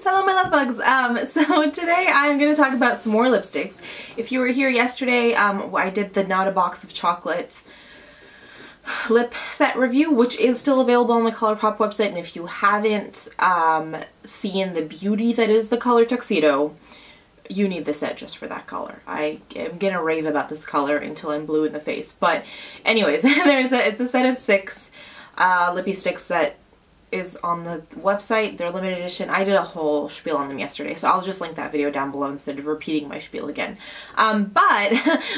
loves! Hello my love bugs! So today I'm going to talk about some more lipsticks. If you were here yesterday, I did the Not a Box of Chocolate lip set review, which is still available on the ColourPop website, and if you haven't seen the beauty that is the color tuxedo, you need the set just for that color. I am gonna rave about this color until I'm blue in the face. But anyways, it's a set of 6 lippy sticks that is on the website. They're limited edition. I did a whole spiel on them yesterday, so I'll just link that video down below instead of repeating my spiel again. But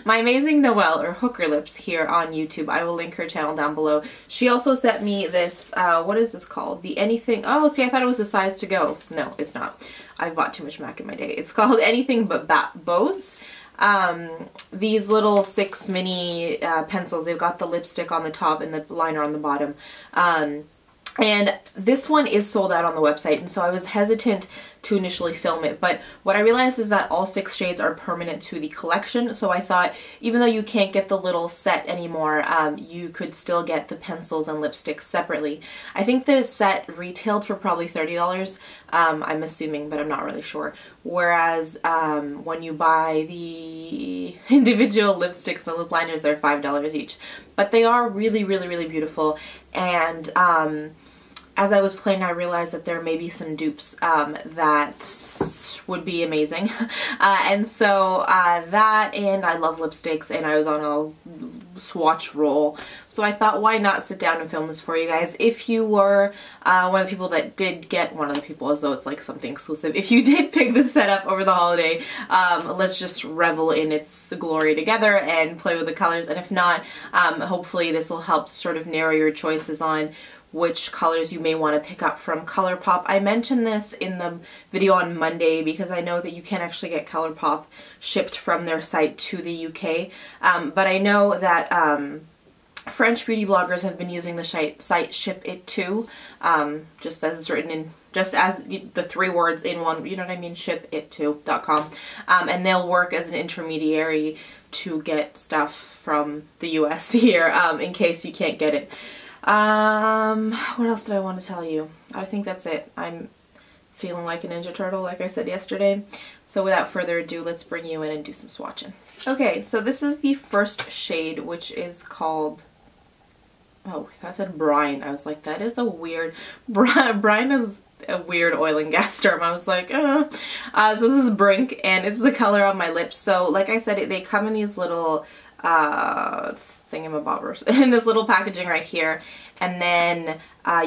my amazing Noelle, or Hooker Lips, here on YouTube, I will link her channel down below. She also sent me this, what is this called? The Anything, oh, see, I thought it was a size to go. No, it's not. I've bought too much MAC in my day. It's called Anything But Bows. These little 6 mini pencils. They've got the lipstick on the top and the liner on the bottom. And this one is sold out on the website, and so I was hesitant to initially film it, but what I realized is that all 6 shades are permanent to the collection, so I thought even though you can't get the little set anymore, you could still get the pencils and lipsticks separately. I think the set retailed for probably $30, I'm assuming, but I'm not really sure, whereas when you buy the individual lipsticks and lip liners, they're $5 each. But they are really, really, really beautiful, and as I was playing, I realized that there may be some dupes that would be amazing. And so that, and I love lipsticks, and I was on a swatch roll. So I thought, why not sit down and film this for you guys? If you were one of the people that did get, one of the people as though it's like something exclusive, if you did pick this setup over the holiday, let's just revel in its glory together and play with the colors. And if not, hopefully this will help to sort of narrow your choices on which colors you may want to pick up from ColourPop. I mentioned this in the video on Monday because I know that you can actually get ColourPop shipped from their site to the UK, but I know that French beauty bloggers have been using the site Ship It To, just as it's written in, just as the 3 words in one, you know what I mean, shipit2.com, and they'll work as an intermediary to get stuff from the US here, in case you can't get it. What else did I want to tell you? I think that's it. I'm feeling like a Ninja Turtle, like I said yesterday. So without further ado, let's bring you in and do some swatching. Okay, so this is the first shade, which is called, oh, that said brine. I was like, that is a weird, brine is a weird oil and gas term. I was like, so this is Brink, and it's the color on my lips. So like I said, they come in these little, thingamabobbers in this little packaging right here, and then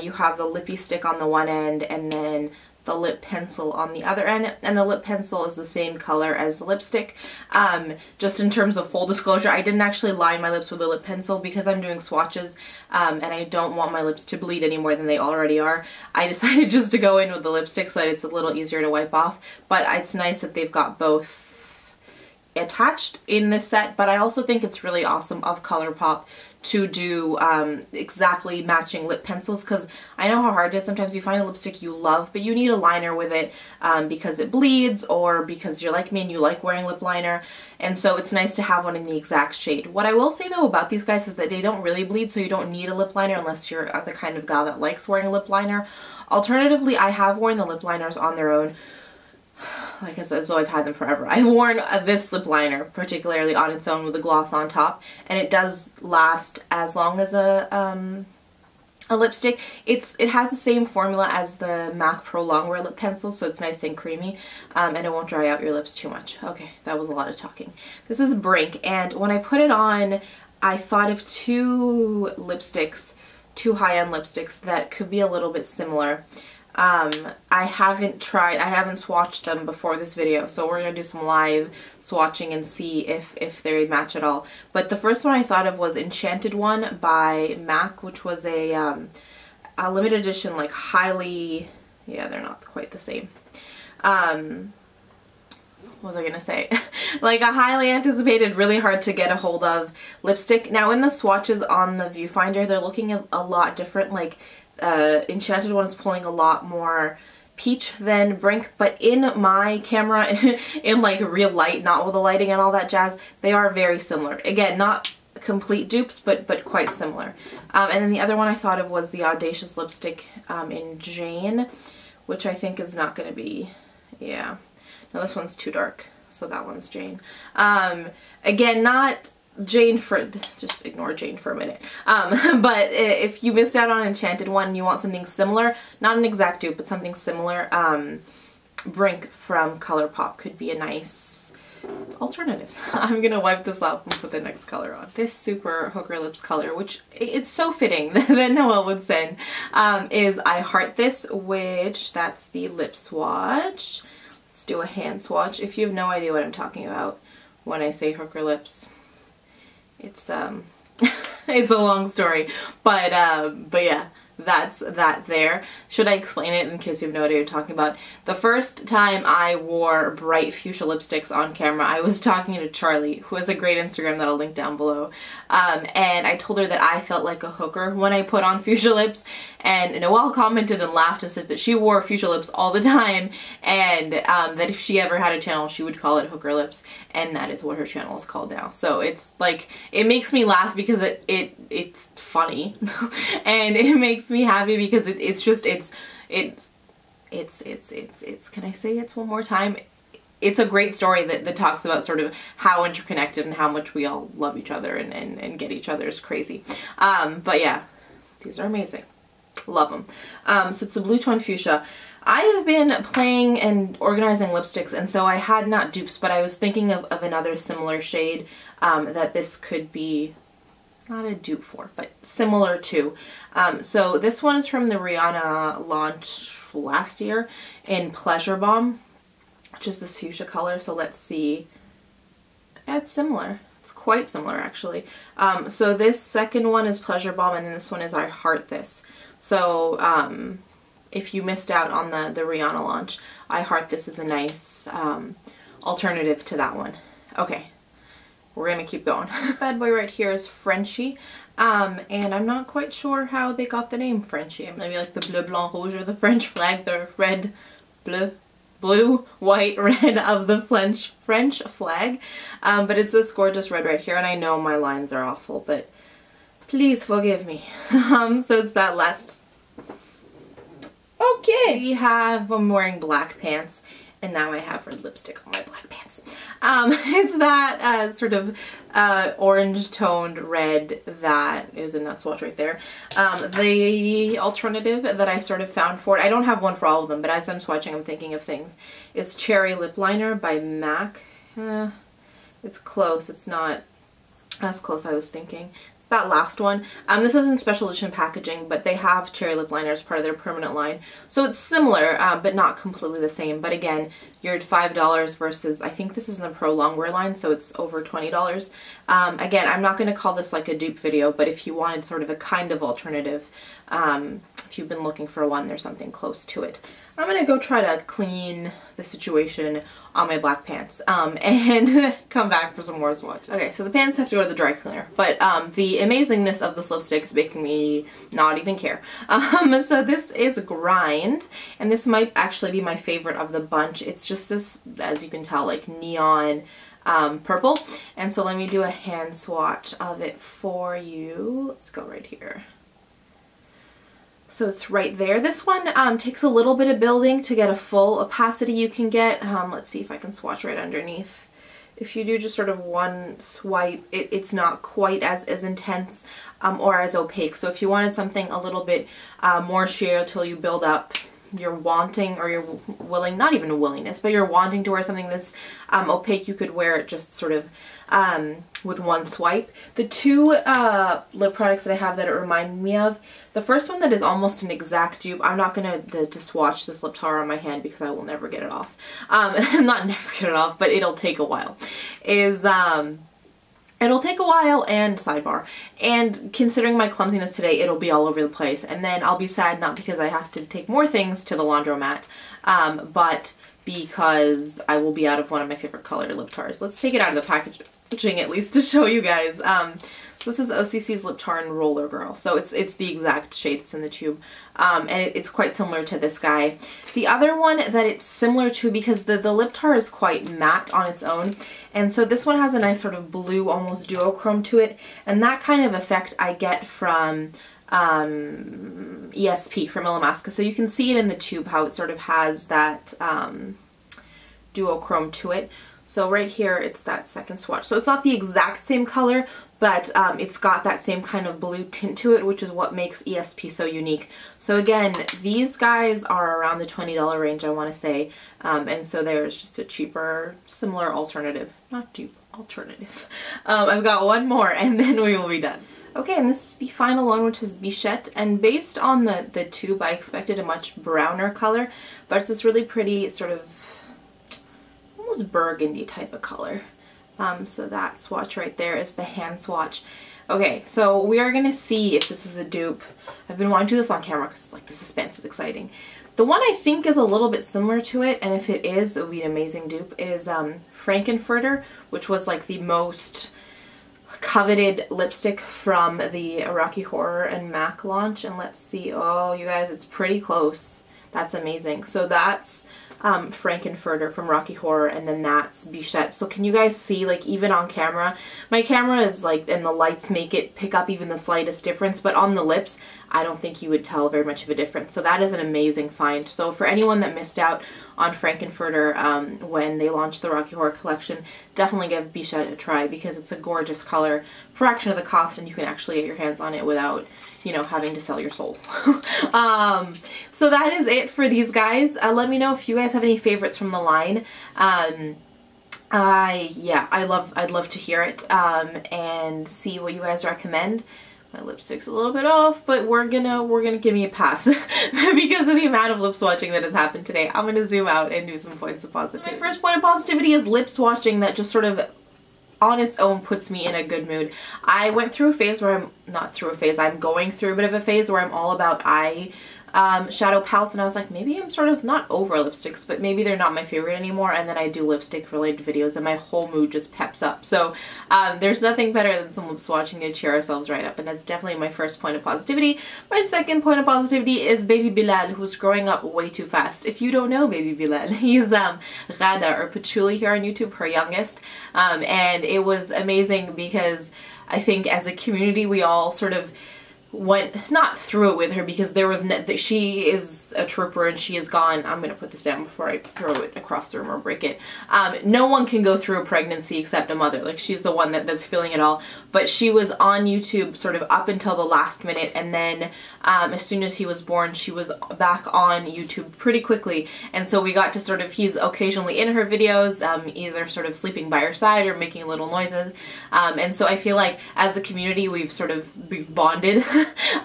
you have the lippy stick on the one end and then the lip pencil on the other end, and the lip pencil is the same color as the lipstick. Just in terms of full disclosure, I didn't actually line my lips with a lip pencil because I'm doing swatches, and I don't want my lips to bleed any more than they already are. I decided just to go in with the lipstick so that it's a little easier to wipe off, but it's nice that they've got both attached in this set. But I also think it's really awesome of ColourPop to do exactly matching lip pencils, because I know how hard it is. Sometimes you find a lipstick you love but you need a liner with it because it bleeds, or because you're like me and you like wearing lip liner, and so it's nice to have one in the exact shade. What I will say though about these guys is that they don't really bleed, so you don't need a lip liner unless you're the kind of gal that likes wearing a lip liner. Alternatively, I have worn the lip liners on their own. Like I said, so I've had them forever. I've worn this lip liner particularly on its own with a gloss on top, and it does last as long as a lipstick. It has the same formula as the MAC Pro Longwear lip pencil, so it's nice and creamy, and it won't dry out your lips too much. Okay, that was a lot of talking. This is Brink, and when I put it on, I thought of 2 lipsticks, 2 high-end lipsticks that could be a little bit similar. I haven't swatched them before this video, so we're gonna do some live swatching and see if they match at all. But the first one I thought of was Enchanted One by MAC, which was a limited edition, like highly, yeah, they're not quite the same. What was I gonna say? Like a highly anticipated, really hard to get a hold of lipstick. Now in the swatches on the viewfinder, they're looking a lot different. Like Enchanted One is pulling a lot more peach than Brink, but in my camera, in like real light, not with the lighting and all that jazz, they are very similar. Again, not complete dupes, but quite similar. And then the other one I thought of was the Audacious lipstick in Jane, which I think is not going to be, yeah. No, this one's too dark, so that one's Jane. Again, not Jane for, just ignore Jane for a minute. But if you missed out on an Enchanted one and you want something similar, not an exact dupe, but something similar, Brink from ColourPop could be a nice alternative. I'm gonna wipe this off and put the next color on. This Super Hooker Lips color, which it's so fitting that Noelle would send, is I Heart This, which that's the lip swatch. Let's do a hand swatch. If you have no idea what I'm talking about when I say Hooker Lips, it's it's a long story, but yeah, that's that there. Should I explain it in case you have no idea what I'm talking about? The first time I wore bright fuchsia lipsticks on camera, I was talking to Charlie, who has a great Instagram that I'll link down below, and I told her that I felt like a hooker when I put on fuchsia lips, and Noelle commented and laughed and said that she wore fuchsia lips all the time, and that if she ever had a channel she would call it Hooker Lips, and that is what her channel is called now. So it's like, it makes me laugh because it's funny and it makes me happy because it's can I say it's one more time? It's a great story that talks about sort of how interconnected and how much we all love each other and get each other's crazy. But yeah, these are amazing. Love them. So it's a blue tone fuchsia. I have been playing and organizing lipsticks, and so I had not dupes, but I was thinking of another similar shade that this could be, not a dupe for, but similar to. So this one is from the Rihanna launch last year in Pleasure Bomb, which is this fuchsia color. So let's see. It's similar. It's quite similar actually. So this second one is Pleasure Bomb, and then this one is I Heart This. So if you missed out on the Rihanna launch, I Heart This is a nice alternative to that one. Okay, we're gonna keep going. This bad boy right here is Frenchy, and I'm not quite sure how they got the name Frenchy. Maybe like the bleu, blanc, rouge, or the French flag, the red, blue, white, red of the French flag. But it's this gorgeous red right here, and I know my lines are awful, but please forgive me. So it's that last. Okay. I'm wearing black pants, and now I have red lipstick on my black pants. It's that sort of orange toned red that is in that swatch right there. The alternative that I sort of found for it, I don't have one for all of them, but as I'm swatching I'm thinking of things, is Cherry Lip Liner by MAC. It's close, it's not as close I was thinking. That last one. This is in special edition packaging, but they have cherry lip liner as part of their permanent line. So it's similar, but not completely the same. But again, you're at $5 versus, I think this is in the Pro Longwear line, so it's over $20. Again, I'm not going to call this like a dupe video, but if you wanted sort of a kind of alternative, if you've been looking for one, there's something close to it. I'm going to go try to clean the situation on my black pants and come back for some more swatches. Okay, so the pants have to go to the dry cleaner, but the amazingness of this lipstick is making me not even care. So this is Grind, and this might actually be my favorite of the bunch. It's just this, as you can tell, like neon purple. And so let me do a hand swatch of it for you. Let's go right here. So it's right there. This one takes a little bit of building to get a full opacity you can get. Let's see if I can swatch right underneath. If you do just sort of one swipe, it's not quite as intense or as opaque. So if you wanted something a little bit more sheer till you build up, you're wanting, or you're willing, not even a willingness, but you're wanting to wear something that's opaque, you could wear it just sort of with one swipe. The two lip products that I have that it remind me of, the first one that is almost an exact dupe, I'm not going to swatch this lip tar on my hand because I will never get it off. Not never get it off, but it'll take a while. It'll take a while, and sidebar, and considering my clumsiness today, it'll be all over the place, and then I'll be sad not because I have to take more things to the laundromat, but because I will be out of one of my favorite colored lip tars. Let's take it out of the packaging at least to show you guys. This is OCC's Lip Tar in Roller Girl, so it's the exact shade, it's in the tube, and it's quite similar to this guy. The other one that it's similar to, because the lip tar is quite matte on its own, and so this one has a nice sort of blue, almost duochrome to it, and that kind of effect I get from ESP from Illamasqua. So you can see it in the tube how it sort of has that duochrome to it. So right here it's that second swatch. So it's not the exact same color, but it's got that same kind of blue tint to it, which is what makes ESP so unique. So again, these guys are around the $20 range, I want to say. And so there's just a cheaper, similar alternative. Not dupe, alternative. I've got one more and then we will be done. Okay, and this is the final one, which is Bichette, and based on the tube, I expected a much browner color, but it's this really pretty sort of almost burgundy type of color. So that swatch right there is the hand swatch. Okay, so we are gonna see if this is a dupe. I've been wanting to do this on camera because it's like the suspense is exciting. The one I think is a little bit similar to it, and if it is, it would be an amazing dupe, is Frankenfurter, which was like the most coveted lipstick from the Rocky Horror and MAC launch. And let's see, oh you guys, it's pretty close. That's amazing. So that's Frankenfurter from Rocky Horror, and then that's Bichette. So can you guys see, like, even on camera, my camera is like, and the lights make it pick up even the slightest difference, but on the lips I don't think you would tell very much of a difference. So that is an amazing find. So for anyone that missed out on Frankenfurter when they launched the Rocky Horror collection, definitely give Bichette a try because it's a gorgeous color, fraction of the cost, and you can actually get your hands on it without, you know, having to sell your soul. So that is it for these guys. Let me know if you guys have any favorites from the line. Yeah, I'd love to hear it and see what you guys recommend. My lipstick's a little bit off, but we're gonna give me a pass because of the amount of lip swatching that has happened today. I'm gonna zoom out and do some points of positivity. My first point of positivity is lip swatching that just sort of on its own puts me in a good mood. I went through a phase where I'm going through a bit of a phase where I'm all about eye shadow palettes, and I was like, maybe I'm sort of not over lipsticks, but maybe they're not my favorite anymore, and then I do lipstick related videos and my whole mood just peps up. So there's nothing better than some lip swatching to cheer ourselves right up, and that's definitely my first point of positivity. My second point of positivity is baby Bilal, who's growing up way too fast. If you don't know baby Bilal, he's Ghada or Patchouli here on YouTube, her youngest, and it was amazing because I think as a community we all sort of went not through it with her because there was she is a trooper and she is gone. I'm gonna put this down before I throw it across the room or break it. No one can go through a pregnancy except a mother. Like, she's the one that's feeling it all. But she was on YouTube sort of up until the last minute, and then as soon as he was born, she was back on YouTube pretty quickly. And so we got to sort of, he's occasionally in her videos, either sort of sleeping by her side or making little noises. And so I feel like as a community we've bonded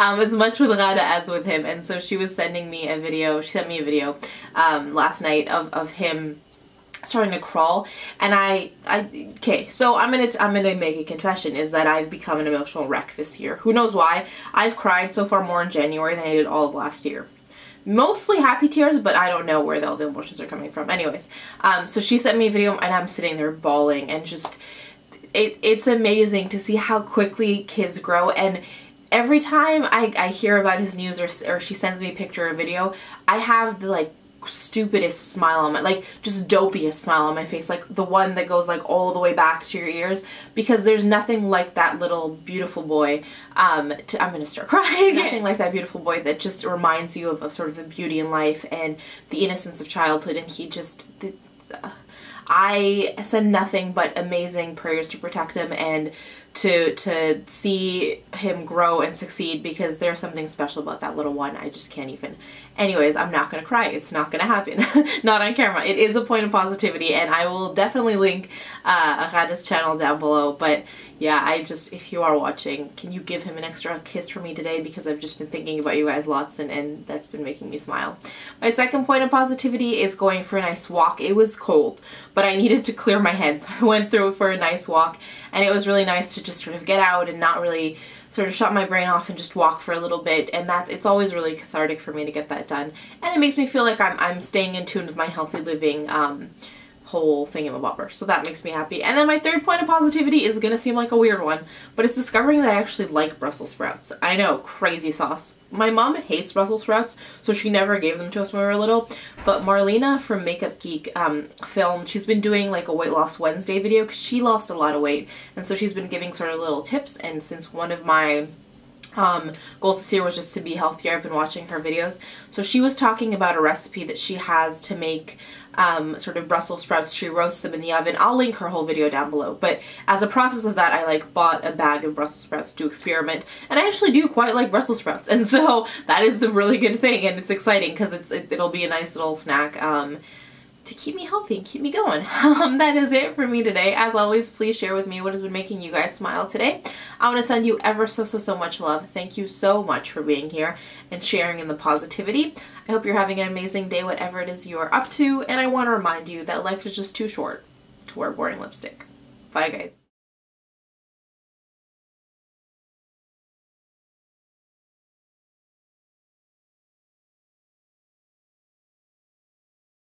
as much with Ghada as with him. And so she was sending me a video, she sent me a video last night of him starting to crawl, and okay, so I'm gonna make a confession, is that I've become an emotional wreck this year. Who knows why? I've cried so far more in January than I did all of last year. Mostly happy tears, but I don't know where all the emotions are coming from. Anyways, so she sent me a video and I'm sitting there bawling, and just it's amazing to see how quickly kids grow. And every time I hear about his news, or she sends me a picture or video, I have the like stupidest smile on my, like, just dopiest smile on my face, like the one that goes like all the way back to your ears, because there's nothing like that little beautiful boy, I'm gonna start crying. Nothing like that beautiful boy that just reminds you of sort of the beauty in life and the innocence of childhood. And he just, I said nothing but amazing prayers to protect him and to see him grow and succeed, because there's something special about that little one. I just can't even. Anyways, I'm not gonna cry. It's not gonna happen. Not on camera. It is a point of positivity, and I will definitely link Ghada's channel down below. But yeah, if you are watching, can you give him an extra kiss for me today, because I've just been thinking about you guys lots, and that's been making me smile. My second point of positivity is going for a nice walk. It was cold, but I needed to clear my head, so I went through for a nice walk, and it was really nice to just sort of get out and not really sort of shut my brain off and just walk for a little bit. And it's always really cathartic for me to get that done, and it makes me feel like I'm staying in tune with my healthy living whole thingamabobber, so that makes me happy. And then my third point of positivity is gonna seem like a weird one, but it's discovering that I actually like Brussels sprouts. I know, crazy sauce. My mom hates Brussels sprouts, so she never gave them to us when we were little, but Marlena from Makeup Geek filmed, she's been doing like a weight loss Wednesday video because she lost a lot of weight, and so she's been giving sort of little tips. And since one of my goal this year was just to be healthier. I've been watching her videos. So she was talking about a recipe that she has to make sort of Brussels sprouts. She roasts them in the oven. I'll link her whole video down below. But as a process of that, I like bought a bag of Brussels sprouts to experiment. And I actually do quite like Brussels sprouts. And so that is a really good thing. And it's exciting because it'll be a nice little snack to keep me healthy and keep me going. That is it for me today. As always, please share with me what has been making you guys smile today. I want to send you ever so much love. Thank you so much for being here and sharing in the positivity. I hope you're having an amazing day, whatever it is you are up to, and I want to remind you that life is just too short to wear boring lipstick. Bye, guys.